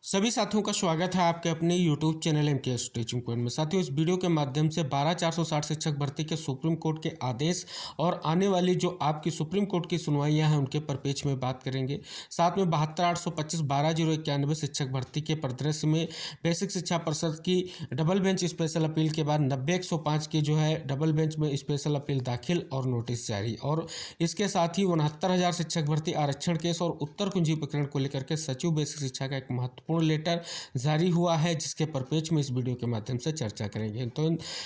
सभी साथियों का स्वागत है आपके अपने YouTube चैनल एम के टीचिंग पॉइंट में। साथियों, इस वीडियो के माध्यम से 12,460 शिक्षक भर्ती के सुप्रीम कोर्ट के आदेश और आने वाली जो आपकी सुप्रीम कोर्ट की सुनवाइयां हैं उनके परिपेक्ष में बात करेंगे। साथ में 72,825 12,091 शिक्षक भर्ती के परिदृश्य में बेसिक शिक्षा परिषद की डबल बेंच स्पेशल अपील के बाद 90,105 की जो है डबल बेंच में स्पेशल अपील दाखिल और नोटिस जारी, और इसके साथ ही 69,000 शिक्षक भर्ती आरक्षण केस और उत्तर कुंजी प्रकरण को लेकर के सचिव बेसिक शिक्षा का एक महत्वपूर्ण लेटर जारी हुआ है, जिसके परिपेक्ष में इस वीडियो के माध्यम से चर्चा करेंगे। तो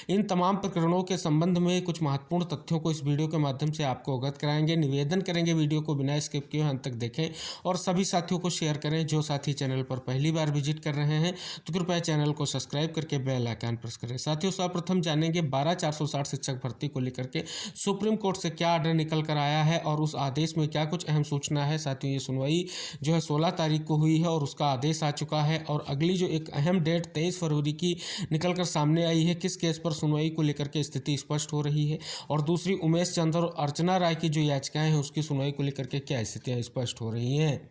इन तमाम प्रकरणों के संबंध में कुछ महत्वपूर्ण तथ्यों को इस वीडियो के माध्यम से आपको अवगत कराएंगे। निवेदन करेंगे वीडियो को बिना स्किप किए अंत तक देखें और सभी साथियों को शेयर करें। जो साथी चैनल पर पहली बार विजिट कर रहे हैं तो कृपया चैनल को सब्सक्राइब करके बेल आइकन प्रेस करें। साथियों, सर्वप्रथम जानेंगे 12,460 शिक्षक भर्ती को लेकर के सुप्रीम कोर्ट से क्या आर्डर निकल कर आया है और उस आदेश में क्या कुछ अहम सूचना है। साथियों, ये सुनवाई जो है 16 तारीख को हुई है और उसका आदेश आ चुका है, और अगली जो एक अहम डेट 23 फरवरी की निकल कर सामने आई है। किस केस पर सुनवाई को लेकर के स्थिति स्पष्ट हो रही है, और दूसरी उमेश चंद्र और अर्चना राय की जो याचिकाएं हैं उसकी सुनवाई को लेकर के क्या स्थितियां स्पष्ट हो रही हैं।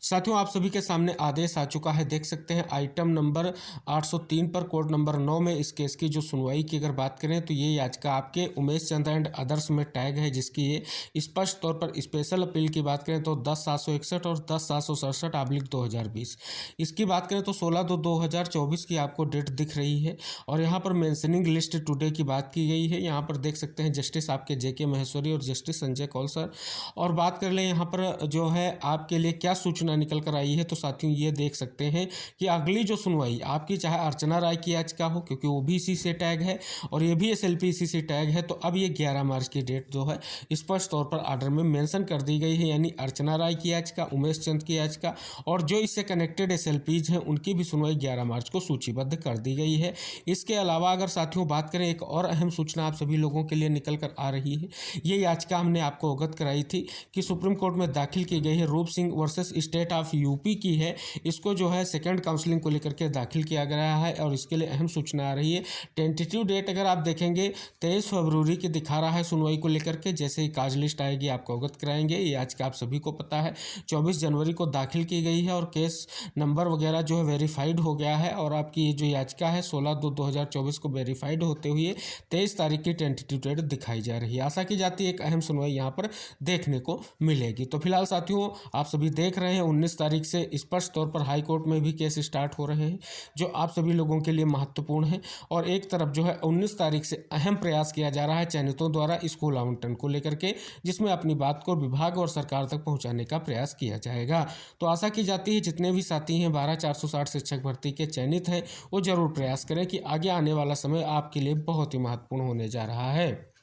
साथियों, आप सभी के सामने आदेश आ चुका है, देख सकते हैं आइटम नंबर 803 पर कोड नंबर 9 में इस केस की जो सुनवाई की अगर बात करें तो ये याचिका आपके उमेश चंद्र एंड अदर्स में टैग है, जिसकी ये स्पष्ट तौर पर स्पेशल अपील की बात करें तो 10,761 और 10,767/2020। इसकी बात करें तो 16/2/2024 की आपको डेट दिख रही है, और यहाँ पर मेंशनिंग लिस्ट टुडे की बात की गई है। यहाँ पर देख सकते हैं जस्टिस आपके JK महेश्वरी और जस्टिस संजय कौल सर। और बात कर लें यहाँ पर जो है आपके लिए क्या सूचना निकल कर आई है, तो साथियों ये देख सकते हैं कि अगली जो सुनवाई आपकी, चाहे अर्चना राय की याचिका हो क्योंकि वो भी इसी से टैग है और ये भी SLP इसी से टैग है, तो अब ये 11 मार्च की डेट जो है स्पष्ट तौर पर आर्डर में मेंशन कर दी गई है। यानी अर्चना राय की याचिका, उमेश चंद की याचिका और जो इससे कनेक्टेड SLPs हैं उनकी भी सुनवाई 11 मार्च को सूचीबद्ध कर दी गई है। इसके अलावा अगर साथियों बात करें, एक और अहम सूचना आप सभी लोगों के लिए निकल कर आ रही है। ये याचिका हमने आपको अवगत कराई थी कि सुप्रीम कोर्ट में दाखिल की गई है, रूप Singh versus state of UP की है। इसको जो है सेकंड काउंसलिंग को लेकर के दाखिल किया गया है, और इसके लिए अहम सूचना आ रही है। टेंटेटिव डेट अगर आप देखेंगे 23 फरवरी की दिखा रहा है सुनवाई को लेकर के। जैसे ही काज लिस्ट आएगी आपको अवगत कराएंगे। ये याचिका आप सभी को पता है 24 जनवरी को दाखिल की गई है, और केस नंबर वगैरह जो है वेरीफाइड हो गया है, और आपकी ये जो याचिका है 16/2/2024 को वेरीफाइड होते हुए 23 तारीख की टेंटेटिव डेट दिखाई जा रही है। आशा की जाती है एक अहम सुनवाई यहाँ पर देखने को मिलेगी। तो फिलहाल साथियों, आप सभी देख रहे हैं 19 तारीख से स्पष्ट तौर पर हाई कोर्ट में भी केस स्टार्ट हो रहे हैं, जो आप सभी लोगों के लिए महत्वपूर्ण है। और एक तरफ जो है 19 तारीख से अहम प्रयास किया जा रहा है चयनितों द्वारा स्कूल आवंटन को लेकर के, जिसमें अपनी बात को विभाग और सरकार तक पहुंचाने का प्रयास किया जाएगा। तो आशा की जाती है जितने भी साथी हैं 12,460 शिक्षक भर्ती के चयनित हैं वो जरूर प्रयास करें कि आगे आने वाला समय आपके लिए बहुत ही महत्वपूर्ण होने जा रहा है।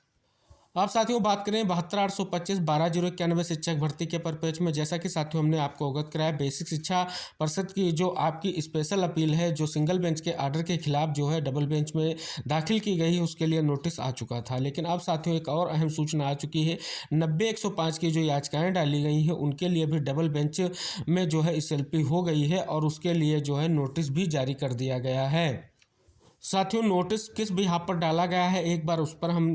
अब साथियों बात करें 72,825 12,091 शिक्षक भर्ती के परिपेक्ष में, जैसा कि साथियों हमने आपको अवगत कराया, बेसिक शिक्षा परिषद की जो आपकी स्पेशल अपील है, जो सिंगल बेंच के आर्डर के खिलाफ जो है डबल बेंच में दाखिल की गई है, उसके लिए नोटिस आ चुका था। लेकिन अब साथियों एक और अहम सूचना आ चुकी है। 90,105 की जो याचिकाएं डाली गई हैं उनके लिए भी डबल बेंच में जो है SLP हो गई है, और उसके लिए जो है नोटिस भी जारी कर दिया गया है। साथियों, नोटिस किस बिहाफ पर डाला गया है एक बार उस पर हम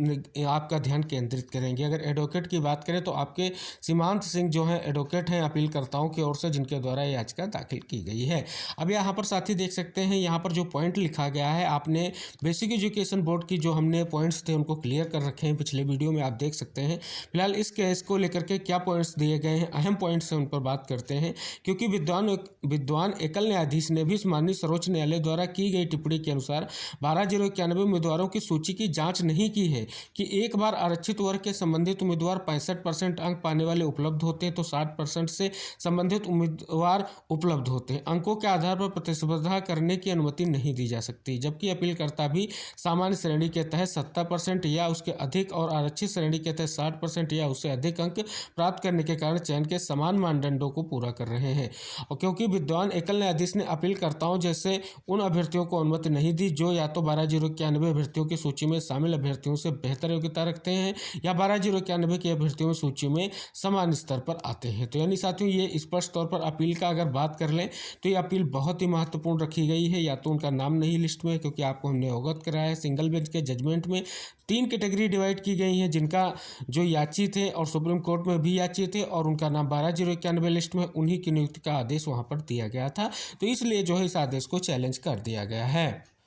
आपका ध्यान केंद्रित करेंगे। अगर एडवोकेट की बात करें तो आपके सीमांत सिंह जो है एडवोकेट हैं अपीलकर्ताओं की ओर से, जिनके द्वारा याचिका दाखिल की गई है। अब यहाँ पर साथी देख सकते हैं, यहाँ पर जो पॉइंट लिखा गया है, आपने बेसिक एजुकेशन बोर्ड की जो हमने पॉइंट्स थे उनको क्लियर कर रखे हैं पिछले वीडियो में, आप देख सकते हैं। फिलहाल इस केस को लेकर के क्या पॉइंट्स दिए गए हैं, अहम पॉइंट्स हैं, उन पर बात करते हैं। क्योंकि विद्वान एकल न्यायाधीश ने भी माननीय सर्वोच्च न्यायालय द्वारा की गई टिप्पणी के अनुसार 12,091 उम्मीदवारों की सूची की जांच नहीं की है कि एक बार आरक्षित वर्ग के संबंधित उम्मीदवार 65% अंक पाने वाले उपलब्ध होते हैं तो 60% से संबंधित उम्मीदवार उपलब्ध होते हैं। अंकों के आधार पर प्रतिस्पर्धा करने की अनुमति नहीं दी जा सकती, जबकि अपीलकर्ता भी सामान्य श्रेणी के तहत 70% या उसके अधिक और आरक्षित श्रेणी के तहत 60% या उससे अधिक अंक प्राप्त करने के कारण चयन के समान मानदंडों को पूरा कर रहे हैं। और क्योंकि विद्वान एकल न्यायाधीश ने अपीलकर्ताओं जैसे उन अभ्यर्थियों को अनुमति नहीं दी जो जो या तो 12,091 अभ्यर्थियों की सूची में शामिल अभ्यर्थियों से बेहतर योग्यता रखते हैं या 12,091 की अभ्यर्थियों की सूची में समान स्तर पर आते हैं। तो यानी साथियों ये स्पष्ट तौर पर अपील का अगर बात कर लें तो ये अपील बहुत ही महत्वपूर्ण रखी गई है। या तो उनका नाम नहीं लिस्ट में, क्योंकि आपको हमने अवगत कराया है सिंगल बेंच के जजमेंट में 3 कैटेगरी डिवाइड की गई हैं, जिनका जो याची थे और सुप्रीम कोर्ट में भी याची थे और उनका नाम 12,091 लिस्ट में, उन्हीं की नियुक्ति का आदेश वहां पर दिया गया था। तो इसलिए जो है इस आदेश को चैलेंज कर दिया गया है।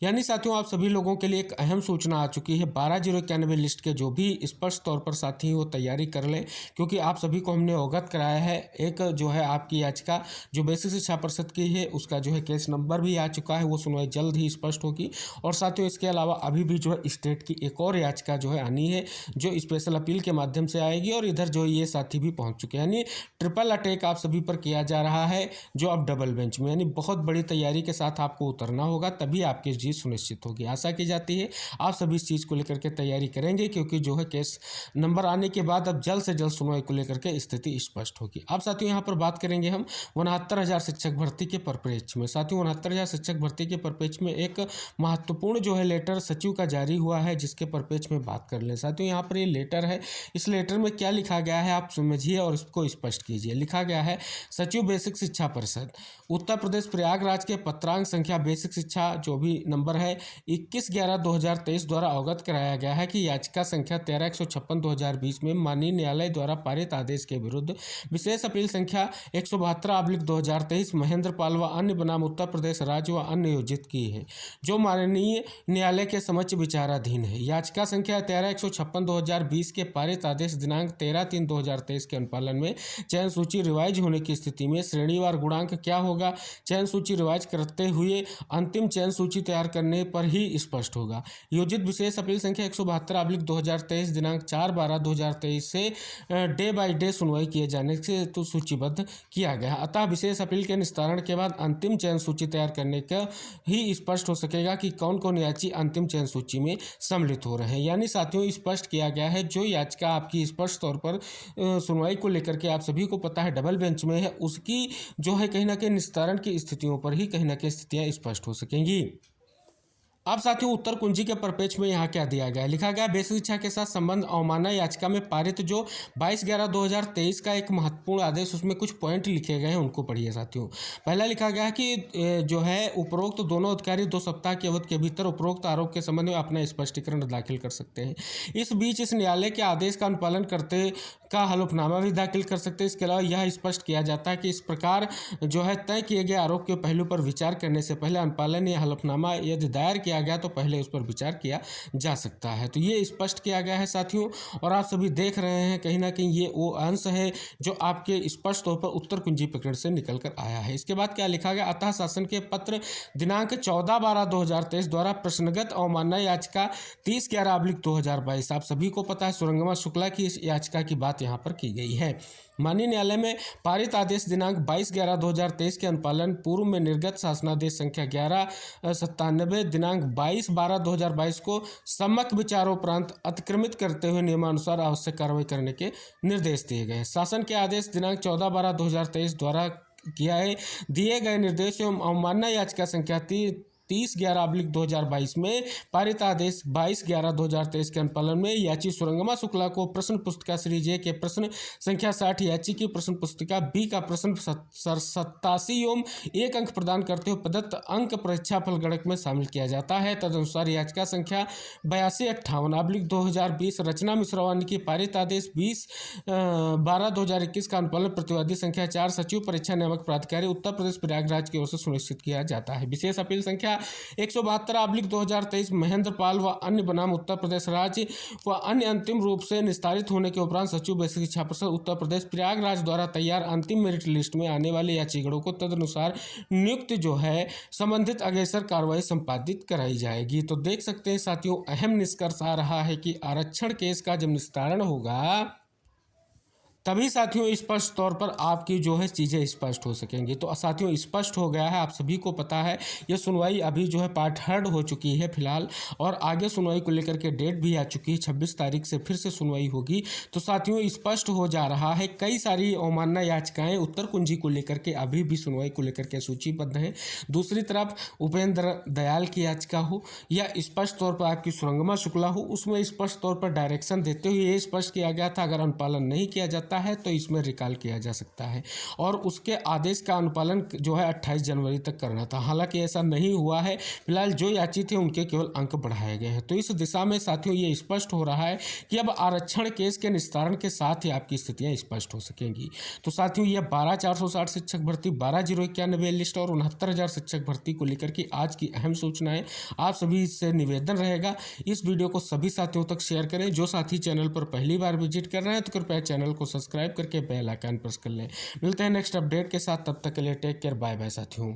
यानी साथियों आप सभी लोगों के लिए एक अहम सूचना आ चुकी है। 12,091 लिस्ट के जो भी स्पष्ट तौर पर साथी वो तैयारी कर लें, क्योंकि आप सभी को हमने अवगत कराया है। एक जो है आपकी याचिका जो बेसिक शिक्षा परिषद की है उसका जो है केस नंबर भी आ चुका है, वो सुनवाई जल्द ही स्पष्ट होगी। और साथियों इसके अलावा अभी भी जो है स्टेट की एक और याचिका जो है आनी है, जो स्पेशल अपील के माध्यम से आएगी, और इधर जो ये साथी भी पहुँच चुके हैं। यानी ट्रिपल अटैक आप सभी पर किया जा रहा है, जो अब डबल बेंच में, यानी बहुत बड़ी तैयारी के साथ आपको उतरना होगा, तभी आपकी जीत सुनिश्चित होगी। आशा की जाती है आप सभी इस चीज़ को लेकर के तैयारी करेंगे, क्योंकि जो है केस नंबर आने के बाद अब जल्द से जल्द सुनवाई को लेकर के स्थिति स्पष्ट होगी। अब साथियों यहाँ पर बात करेंगे हम 69,000 शिक्षक भर्ती के परिप्रेक्ष्य में। साथियों 69,000 शिक्षक भर्ती के परिप्रेक्ष्य में एक महत्वपूर्ण जो है लेटर सचिव का जारी हुआ है, जिसके परिप्रेक्ष्य में बात कर लें। साथियों यहाँ पर ये लेटर है, इस लेटर में क्या लिखा गया है आप समझिए और इसको स्पष्ट कीजिए। लिखा गया है, सचिव बेसिक शिक्षा परिषद उत्तर प्रदेश प्रयागराज के पत्रांक संख्या बेसिक शिक्षा जो भी नंबर है 21/11/2023 द्वारा अवगत कराया गया है कि याचिका संख्या 13/156/2020 में माननीय न्यायालय द्वारा पारित आदेश के विरुद्ध विशेष अपील संख्या 172/2023 महेंद्र पाल व अन्य बनाम उत्तर प्रदेश राज्य व अन्य योजित की है, जो माननीय न्यायालय के समक्ष विचाराधीन है। याचिका संख्या 13/156/2020 के पारित आदेश दिनांक 13/3/2023 के अनुपालन में चयन सूची रिवाइज होने की स्थिति में श्रेणीवार गुणांक क्या होगा, चयन सूची रिवाइज करते हुए अंतिम चयन सूची तैयार करने पर ही स्पष्ट होगा। योजित विशेष अपील संख्या 172/2023 दिनांक 4/12/2023 से डे बाय डे सुनवाई किए जाने से तो सूचीबद्ध किया गया। अतः विशेष अपील के निस्तारण के बाद अंतिम चयन सूची तैयार करने का ही स्पष्ट हो सकेगा कि कौन कौन याची अंतिम चयन सूची में सम्मिलित हो रहे हैं। यानी साथियों स्पष्ट किया गया है, जो याचिका आपकी स्पष्ट तौर पर सुनवाई को लेकर के आप सभी को पता है डबल बेंच में है, उसकी जो है कहीं ना कहीं निस्तारण की स्थितियों पर ही कहीं ना कहीं स्थितियां स्पष्ट हो सकेंगी। अब साथियों उत्तर कुंजी के परिप्रेक्ष्य में यहाँ क्या दिया गया है। लिखा गया बेसिक शिक्षा के साथ संबंध अवमानना याचिका में पारित जो 22/11/2023 का एक महत्वपूर्ण आदेश, उसमें कुछ पॉइंट लिखे गए हैं, उनको पढ़िए साथियों। पहला लिखा गया है कि जो है उपरोक्त दोनों अधिकारी 2 सप्ताह की अवधि के भीतर उपरोक्त आरोप के संबंध में अपना स्पष्टीकरण दाखिल कर सकते हैं। इस बीच इस न्यायालय के आदेश का अनुपालन करते का हलफनामा भी दाखिल कर सकते हैं। इसके अलावा यह स्पष्ट किया जाता है कि इस प्रकार जो है तय किए गए आरोप के पहलू पर विचार करने से पहले अनुपालन या हलफनामा यदि दायर किया गया तो पहले उस पर विचार किया जा सकता है। तो ये स्पष्ट किया गया है साथियों, और आप सभी देख रहे हैं कहीं ना कहीं ये वो अंश है जो आपके स्पष्ट तौर पर उत्तर कुंजी प्रकरण से निकल कर आया है। इसके बाद क्या लिखा गया, अतः शासन के पत्र दिनांक 14/12/2023 द्वारा प्रश्नगत अवमानना याचिका 30/11/2022, आप सभी को पता है सुरंगमा शुक्ला की इस याचिका की बात यहाँ पर की गई है। माननीय न्यायालय में पारित आदेश दिनांक 22/11/2023 के अनुपालन पूर्व में निर्गत शासनादेश संख्या 1197 दिनांक 22/12/2022 को सम्यक विचारोपरांत अतिक्रमित करते हुए नियमानुसार आवश्यक कार्रवाई करने के निर्देश दिए गए। शासन के आदेश दिनांक 14/12/2023 द्वारा किया है दिए गए निर्देश एवं अवमानना याचिका संख्या 30/11/2022 में पारित आदेश 22/11/2023 के अनुपालन में याची सुरंगमा शुक्ला को प्रश्न पुस्तिका श्री जे के प्रश्न संख्या 60 याची की प्रश्न पुस्तिका बी का प्रश्न 87 एवं 1 अंक प्रदान करते हुए प्रदत्त अंक परीक्षा फल गणक में शामिल किया जाता है। तदनुसार याचिका संख्या 8258/2020 रचना मिश्रावानी की पारित आदेश 20/12/2021 का अनुपालन प्रतिवादी संख्या 4 सचिव परीक्षा नियामक प्राधिकारी उत्तर प्रदेश प्रयागराज की ओर से सुनिश्चित किया जाता है। विशेष अपील संख्या 172/2023 महेंद्र पाल व अन्य बनाम उत्तर प्रदेश राज्य व अन्य अंतिम रूप से निस्तारित होने के उपरांत सचिव बेसिक शिक्षा परिषद उत्तर प्रदेश प्रयागराज द्वारा तैयार अंतिम मेरिट लिस्ट में आने वाले याचिकाओं को तदनुसार नियुक्त जो है संबंधित अग्रेसर कार्रवाई संपादित कराई जाएगी। तो देख सकते हैं साथियों अहम निष्कर्ष आ रहा है कि आरक्षण केस का जब निस्तारण होगा तभी साथियों स्पष्ट तौर पर आपकी जो है चीज़ें स्पष्ट हो सकेंगी। तो साथियों स्पष्ट हो गया है, आप सभी को पता है ये सुनवाई अभी जो है पार्ट हर्ड हो चुकी है फिलहाल, और आगे सुनवाई को लेकर के डेट भी आ चुकी है, 26 तारीख से फिर से सुनवाई होगी। तो साथियों स्पष्ट हो जा रहा है, कई सारी अवमानना याचिकाएं उत्तर कुंजी को लेकर के अभी भी सुनवाई को लेकर के सूचीबद्ध है। दूसरी तरफ उपेंद्र दयाल की याचिका हो या स्पष्ट तौर पर आपकी सुरंगमा शुक्ला हो, उसमें स्पष्ट तौर पर डायरेक्शन देते हुए ये स्पष्ट किया गया था अगर अनुपालन नहीं किया जाता है तो इसमें रिकॉल किया जा सकता है, और उसके आदेश का अनुपालन जो है 28 जनवरी तक करना था। हालांकि ऐसा नहीं हुआ है, फिलहाल जो याची थे उनके केवल अंक बढ़ाए गए हैं। तो इस दिशा में साथियों ये स्पष्ट हो रहा है कि अब आरक्षण केस के निस्तारण के साथ ही आपकी स्थितियां स्पष्ट हो सकेंगी। तो साथियों ये 12,460 शिक्षक भर्ती, 12,091 लिस्ट और 69,000 शिक्षक भर्ती को लेकर के आज की अहम सूचनाएं। आप सभी से निवेदन रहेगा इस वीडियो को सभी साथियों तक शेयर करें। जो साथी चैनल पर पहली बार विजिट कर रहे हैं तो कृपया चैनल को सब्सक्राइब करके बेल आइकन प्रेस कर लें। मिलते हैं नेक्स्ट अपडेट के साथ, तब तक के लिए टेक केयर, बाय बाय साथियों।